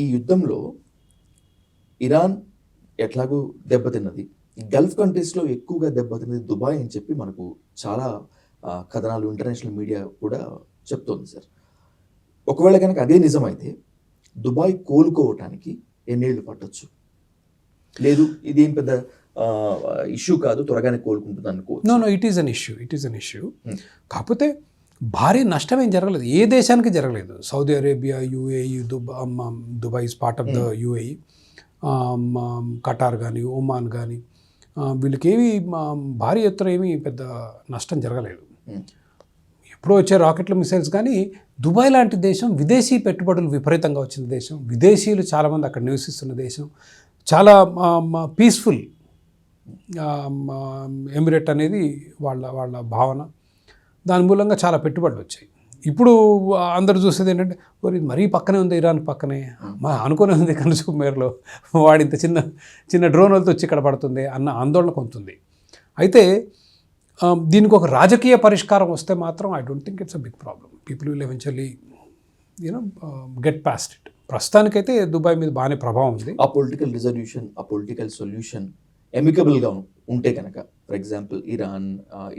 ఈ యుద్ధంలో ఇరాన్ ఎట్లాగూ దెబ్బతిన్నది. గల్ఫ్ కంట్రీస్‌లో ఎక్కువగా దెబ్బతిన్నది దుబాయ్ అని చెప్పి మనకు చాలా కథనాలు ఇంటర్నేషనల్ మీడియా కూడా చెప్తోంది సార్. ఒకవేళ గనక అదే నిజమైతే దుబాయ్ కోలుకోవటానికి ఎన్నేళ్ళు పట్టొచ్చు? లేదు ఇదేం పెద్ద ఇష్యూ కాదు, త్వరగానే కోలుకుంటుంది అనుకోవచ్చు. No it is an issue. కాకపోతే భారీ నష్టం ఏం జరగలేదు, ఏ దేశానికి జరగలేదు. Saudi Arabia, UAE, Dubai is part of the UAE, Qatar కానీ, ఒమాన్ కానీ, వీళ్ళకి ఏమి భారీ ఎత్తున ఏమీ పెద్ద నష్టం జరగలేదు. ఎప్పుడో వచ్చే రాకెట్లు, మిసైల్స్. కానీ దుబాయ్ లాంటి దేశం విదేశీ పెట్టుబడులు విపరీతంగా వచ్చిన దేశం, విదేశీయులు చాలామంది అక్కడ నివసిస్తున్న దేశం, చాలా పీస్ఫుల్ ఎమిరేట్ అనేది వాళ్ళ భావన. దాని మూలంగా చాలా పెట్టుబడులు వచ్చాయి. ఇప్పుడు అందరూ చూసేది ఏంటంటే మరీ పక్కనే ఉంది, ఇరాన్ పక్కనే అనుకునే ఉంది కన్సూమర్లో, వాడింత చిన్న డ్రోన్లతో వచ్చి ఇక్కడ పడుతుంది అన్న ఆందోళన కొంతుంది. అయితే దీనికి ఒక రాజకీయ పరిష్కారం వస్తే మాత్రం I don't think it's a big problem. People will eventually get past it. ప్రస్తుతానికైతే దుబాయ్ మీద బాగానే ప్రభావం ఉంది. ఆ పొలిటికల్ రిజల్యూషన్, ఆ పొలిటికల్ సొల్యూషన్ ఎమికబుల్గా ఉంటే కనుక, for example Iran,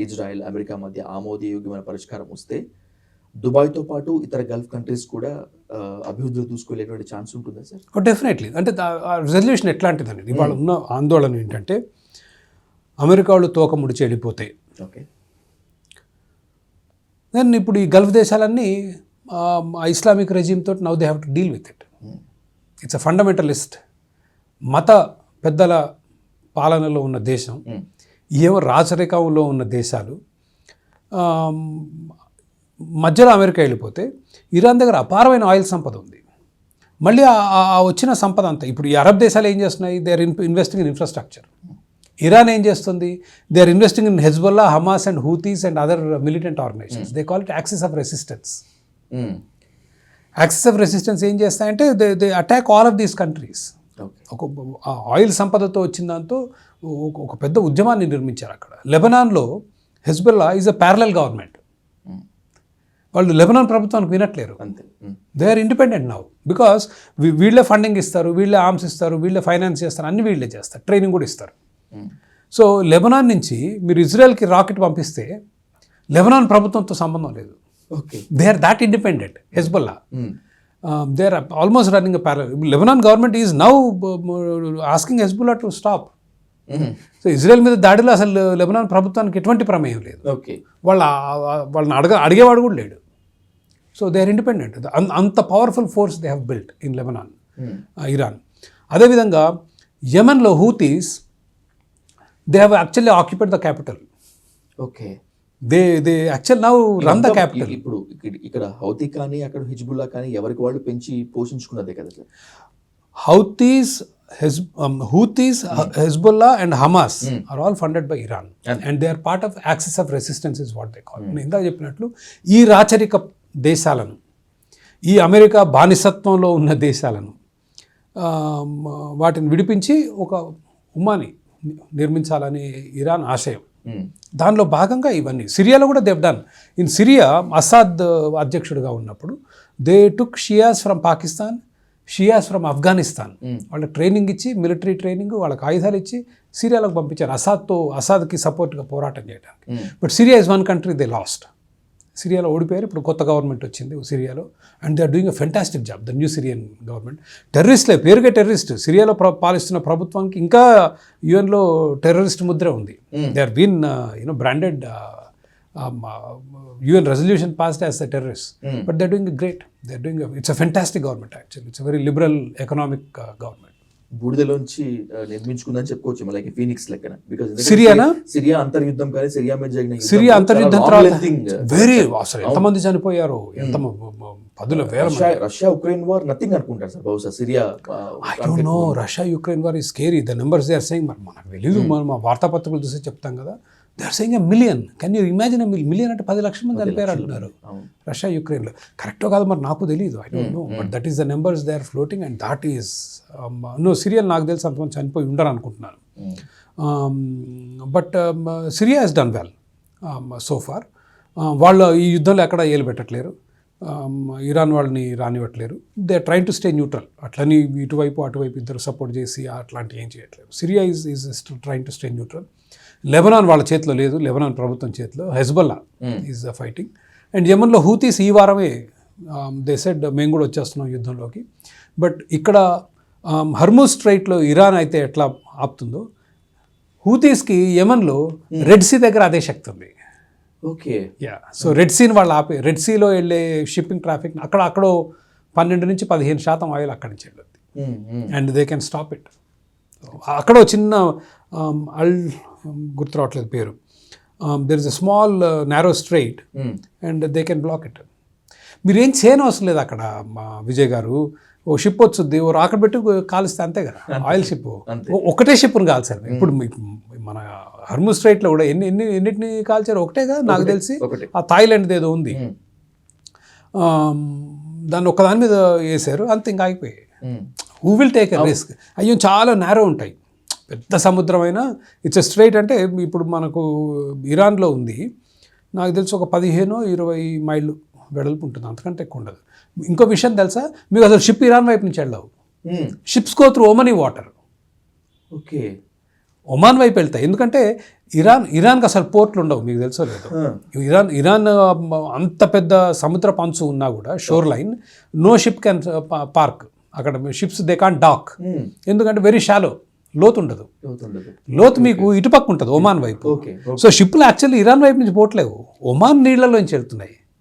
Israel, America మధ్య ఆమోదయోగ్యమైన పరిష్కారం వస్తే దుబాయ్తో పాటు ఇతర గల్ఫ్ కంట్రీస్ కూడా అభివృద్ధిలో దూసుకెళ్ళేటువంటి ఛాన్స్ ఉంటుందా సార్? డెఫినెట్లీ. అంటే రిజల్యూషన్ ఎట్లాంటిదండి? ఇవాళ ఉన్న ఆందోళన ఏంటంటే అమెరికా వాళ్ళు తోక ముడిచి వెళ్ళిపోతే, ఓకే, దెన్ ఇప్పుడు ఈ గల్ఫ్ దేశాలన్నీ ఇస్లామిక్ రెజీమ్ తోటి now they have to deal with it. It's a fundamentalist మత పెద్దల పాలనలో ఉన్న దేశం, ఏమో రాచరికంలో ఉన్న దేశాలు మధ్యలో అమెరికా వెళ్ళిపోతే ఇరాన్ దగ్గర అపారమైన ఆయిల్ సంపద ఉంది. మళ్ళీ ఆ వచ్చిన సంపద అంతా ఇప్పుడు ఈ అరబ్ దేశాలు ఏం చేస్తున్నాయి? They are investing in infrastructure. Iran ఏం చేస్తుంది? They are investing in Hezbollah, Hamas and Houthis and other militant organisations. They call it axis of resistance. Axis of resistance ఏం చేస్తాయంటే they attack all of these countries. ఒక oil సంపదతో వచ్చిన దాంతో ఒక పెద్ద ఉద్యమాన్ని నిర్మించారు అక్కడ. లెబనాన్లో Hezbollah is a parallel government. వాళ్ళు లెబనాన్ ప్రభుత్వానికి వినట్లేరు. They are independent now because వీళ్ళే ఫండింగ్ ఇస్తారు, వీళ్ళే ఆర్మ్స్ ఇస్తారు, వీళ్ళే ఫైనాన్స్ చేస్తారు, అన్ని వీళ్ళే చేస్తారు, ట్రైనింగ్ కూడా ఇస్తారు. సో లెబనాన్ నుంచి మీరు ఇజ్రాయెల్కి రాకెట్ పంపిస్తే లెబనాన్ ప్రభుత్వంతో సంబంధం లేదు. They are that independent. Hezbollah they are almost running a parallel. Lebanon government is now asking Hezbollah to stop. So Israel మీద దాడిలో అసలు లెబనాన్ ప్రభుత్వానికి ఎటువంటి ప్రమేయం లేదు. వాళ్ళని అడిగేవాడు కూడా లేడు. So they are independent. అంత powerful force they have built in Lebanon, Iran. అదేవిధంగా యెమెన్లో Houthis, they have actually occupied the capital. Okay, they actual now run the capital. ఇప్పుడు ఇక్కడ హౌతీ కానీ అక్కడ హిజ్బుల్లా కానీ ఎవరికి వాళ్ళు పెంచి పోషించుకున్నదే కదా sir. Houthis, Hezbollah and Hamas are all funded by Iran and they are part of axis of resistance is what they call. నేను ఇందాక చెప్పినట్లు ఈ రాచరిక దేశాలను, ఈ అమెరికా బానిసత్వంలో ఉన్న దేశాలను వాటిని విడిపించి ఒక ఉమ్మాని నిర్మించాలని ఇరాన్ ఆశయం. దానిలో భాగంగా ఇవన్నీ సిరియాలో కూడా Dev done. In Syria Assad అధ్యక్షుడిగా ఉన్నప్పుడు they took Shias from Pakistan, Shias from Afghanistan. వాళ్ళకి ట్రైనింగ్ ఇచ్చి, మిలిటరీ ట్రైనింగ్, వాళ్ళకి ఆయుధాలు ఇచ్చి సిరియాలోకి పంపించారు అసాద్కి సపోర్ట్గా పోరాటం చేయడానికి. But Syria is one country they lost. సిరియాలో ఓడిపోయారు. ఇప్పుడు కొత్త గవర్నమెంట్ వచ్చింది సిరియాలో and they are doing a fantastic job, the new Syrian government. టెర్రరిస్ట్లే, పేరుగా టెర్రరిస్ట్. సిరియాలో పాలిస్తున్న ప్రభుత్వానికి ఇంకా యుఎన్లో టెర్రరిస్ట్ ముద్ర ఉంది. They are been branded UN resolution passed as a terrorist, but they're doing great. It's a fantastic government actually. It's a very liberal economic government. బూడిదలోంచి నిర్మించుకుందని చెప్పుకోవచ్చు మనకి Phoenix లెక్కన. Because Syria అంతర్యుద్ధం కానీ సిరియా అంతర్యుద్ధం తర్వాత very అసలు ఎంతమంది చనిపోయారు, ఎంత పదుల వేల. రష్యా ఉక్రెయిన్ వార్ నథింగ్ అనుకుంటారు సార్ బహుశా. Syria I don't know. Russia Ukraine war is scary. The numbers they are saying, మరి మనకు తెలియదు, మనం వార్తాపత్రికలు చూసి చెప్తాం కదా. They are saying 1 million. Can you imagine? 1 million అంటే 10 లక్షల మంది చనిపోయారు అంటున్నారు రష్యా యుక్రెయిన్లో. కరెక్టో కాదు మరి నాకు తెలియదు, I don't know. But that is the numbers they are floating and that is no. సిరియాలో నాకు తెలిసి అంతమంది చనిపోయి ఉండరు అనుకుంటున్నాను. But Syria has done well so far. వాళ్ళు ఈ యుద్ధంలో ఎక్కడ ఏలు పెట్టట్లేరు. ఇరాన్ వాళ్ళని రానివ్వట్లేరు. They are trying to stay neutral. అట్లని ఇటువైపు అటువైపు ఇద్దరు సపోర్ట్ చేసి అట్లాంటివి ఏం చేయట్లేదు. Syria is trying to stay neutral. Lebanon వాళ్ళ చేతిలో లేదు, లెబనాన్ ప్రభుత్వం చేతిలో. Hezbollah is the fighting. And యెమెన్లో హూతీస్ ఈ వారమే దే సెడ్ మేము కూడా వచ్చేస్తున్నాం యుద్ధంలోకి. బట్ ఇక్కడ హర్మూజ్ స్ట్రైట్లో ఇరాన్ అయితే ఎట్లా ఆపుతుందో, హూతీస్కి యెమెన్లో రెడ్ సీ దగ్గర అదే శక్తి ఉంది. ఓకే. యా, సో రెడ్ సీని వాళ్ళు ఆపే, రెడ్ సీలో వెళ్ళే షిప్పింగ్ ట్రాఫిక్ అక్కడో 12 నుంచి 15% ఆయిల్ అక్కడి నుంచి వెళ్ళొద్ది. And they can stop it. అక్కడ చిన్న గుర్తు రావట్లేదు పేరు, there is a small narrow strait and they can block it. మీరేం చేయని అవసరం లేదు అక్కడ విజయ్ గారు. ఓ షిప్ వచ్చుద్ది, ఓ రాకెట్ పెట్టి కాలుస్తే అంతే కదా, ఆయిల్ షిప్. ఒకటే షిప్ని కాల్చారు. ఇప్పుడు మన హర్మూజ్ స్ట్రైట్లో కూడా ఎన్నిటిని కాల్చారు? ఒకటే కదా నాకు తెలిసి. ఆ థాయిలాండ్ ఏదో ఉంది, దాన్ని ఒక్కదాని మీద వేసారు, అంతే, ఇంకా అయిపోయాయి. Who will take a risk? అయ్యో చాలా నేరో ఉంటాయి, పెద్ద సముద్రమైన. It's a straight. అంటే ఇప్పుడు మనకు ఇరాన్లో ఉంది, నాకు తెలిసి ఒక 15-20 మైళ్ళు వెడల్పు ఉంటుంది, అంతకంటే ఎక్కువ ఉండదు. ఇంకో విషయం తెలుసా మీకు? అసలు షిప్ ఇరాన్ వైపు నుంచి వెళ్ళవు. Ships go through Omani water. Okay. Oman వైపు వెళ్తాయి. ఎందుకంటే ఇరాన్కి అసలు పోర్ట్లు ఉండవు, మీకు తెలుసో లేదు. ఇరాన్ అంత పెద్ద సముద్ర పంచు ఉన్నా కూడా, shore line, no ship can park అక్కడ. షిప్స్ దే కాంట్ డాక్, ఎందుకంటే వెరీ షాలో, లోతు ఉండదు. లోతు మీకు ఇటుపక్క ఉంటుంది ఒమాన్ వైపు. సో షిప్లు యాక్చువల్లీ ఇరాన్ వైపు నుంచి పోట్లేవు, ఒమాన్ నీళ్లలోంచి వెళ్తున్నాయి.